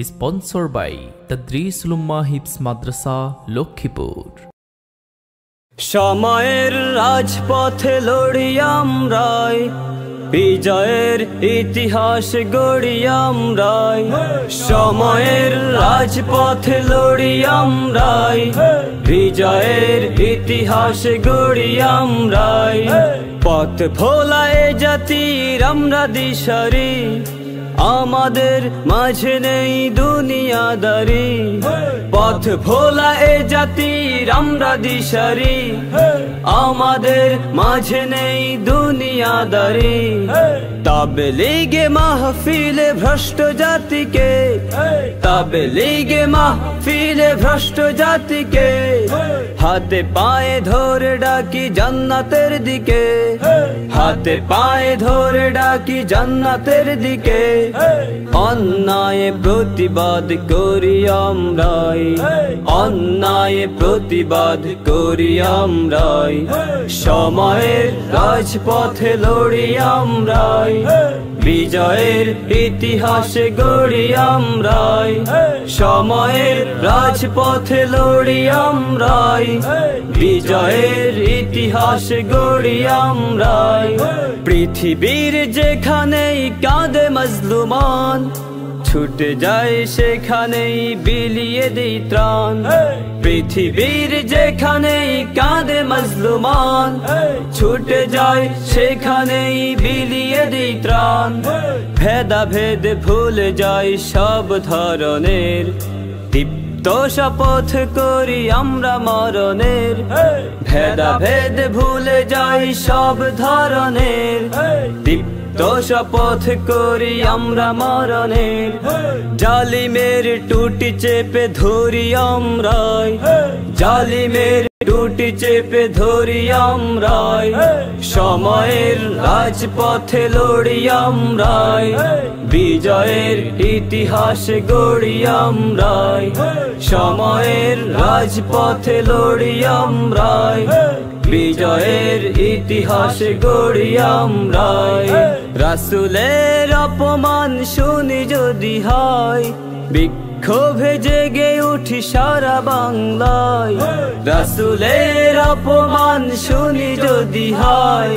Sponsored by Tadris Ulumma Hifz Madrasa, Lokhipur. সময়ের রাজপথে lorry আমরাই, বিজয়ের ইতিহাস গড়ি আমরাই। সময়ের রাজপথে লড়ি আমরাই, বিজয়ের ইতিহাস গড়ি আমরাই। পথ ভোলায় জাতির আমরা দিশারি, আমাদের মাঝে নেই দুনিয়াদারি। পথ ভোলা এ জাতির আমরা দিশারি, আমাদের মাঝে নেই দুনিয়াদারি। তাবলীগে মাহফিলে ভ্রষ্ট জাতিকে, তাবলীগে মাহফিলে ভ্রষ্ট জাতিকে, হাতে পায়ে ধরে ডাকি জান্নাতের দিকে, হাতে পায়ে ধরে ডাকি জান্নাতের দিকে। অন্যায় প্রতিবাদ করি আমরাই, অন্যায় প্রতিবাদ করি আমরাই। সময়ের রাজপথে লড়ি আমরাই, বিজয়ের ইতিহাস গড়ি আমরাই। সময়ের রাজপথে লড়ি আমরাই, বিজয়ের ইতিহাস গড়ি আমরাই। পৃথিবীর যেখানেই কাঁদে মজলুমান, ছুটে যায় সেখানেই বিলিয়ে দেই ত্রাণ। পৃথিবীর যেখানেই কাঁদে মজলুমান, ছুটে যায় সেখানেই বিলিয়ে দেই ত্রাণ। ভেদাভেদ ভুলে যায় সব ধরনের, দীপ্ত শপথ করি আমরা মরণের। ভেদাভেদ ভুলে যাই সব ধরনের, দীপ্ত শপথ করি আমরা মরণের। জালিমের টুটি চেপে ধরি আমরাই, জালিমের টুটি চেপে ধরি আমরাই। সময়ের রাজপথে লড়ি আমরাই, বিজয়ের ইতিহাস গড়ি আমরাই। সময়ের রাজপথে লড়ি আমরাই, বিজয়ের ইতিহাস গড়ি আমরাই। রাসূলের অপমান শুনি যদি হয়, বিক্ষোভে জেগে উঠি সারা বাংলায়। রাসূলের অপমান শুনি যদি হয়,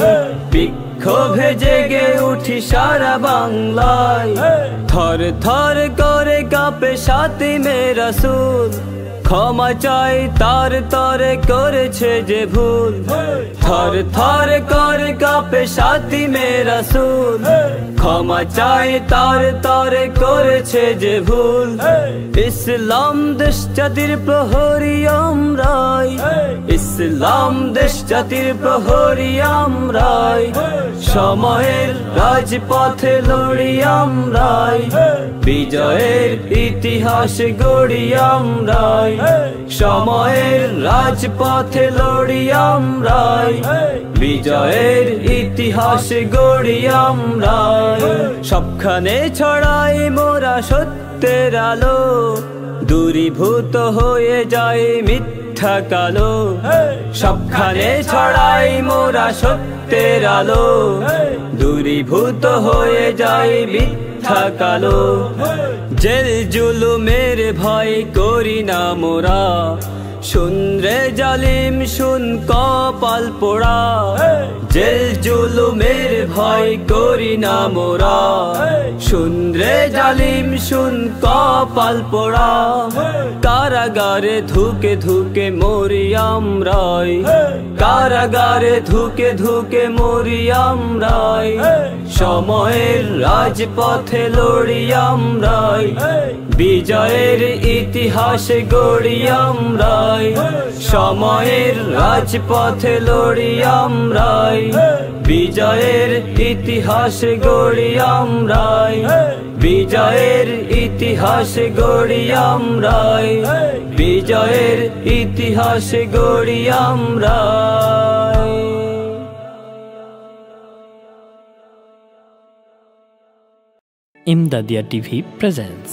বিক্ষোভে জেগে উঠি সারা বাংলায়। থর থর করে কাঁপে শাতিমে রাসূল, ক্ষমা চাই তার তরে করেছে যে ভুল। থর থর করে কাঁপে শাতিমে রাসূল, ক্ষমা চাই তার তরে করেছে যে ভুল। ইসলাম দেশ জাতির প্রহরী আমরাই, ইসলাম দেশ জাতির প্রহরী আমরাই। সময়ের রাজপথে লড়ি আমরাই, বিজয়ের ইতিহাস গড়ি আমরাই। সময়ের রাজপথে লড়ি আমরাই, বিজয়ের ইতিহাস গড়ি আমরাই। সবখানে ছড়াই মোরা সত্যের আলো, দূরীভূত হয়ে যায় মিথ্যা কালো। সবখানে ছড়াই মোরা সত্যের আলো, দূরীভূত হয়ে যায় মিথ্যা কালো। জেল জুলুমের ভয় করি না মোরা, শুন রে জালিম শুন কপাল পোড়া। জেল জুলুমের ভয় করি না মোরা, শুন রে জালিম শুন কপাল পোড়া। কারাগারে ধুকে ধুকে মরি আমরাই, কারাগারে ধুকে ধুকে মরি আমরাই। সময়ের রাজপথে লড়ি আমরাই, বিজয়ের ইতিহাস গড়ি আমরাই। সময়ের রাজপথে লড়ি আমরাই, বিজয়ের ইতিহাস গড়ি আমরাই। বিজয়ের ইতিহাস গড়ি আমরাই, বিজয়ের ইতিহাস গড়ি আমরাই। Imdadia TV presents.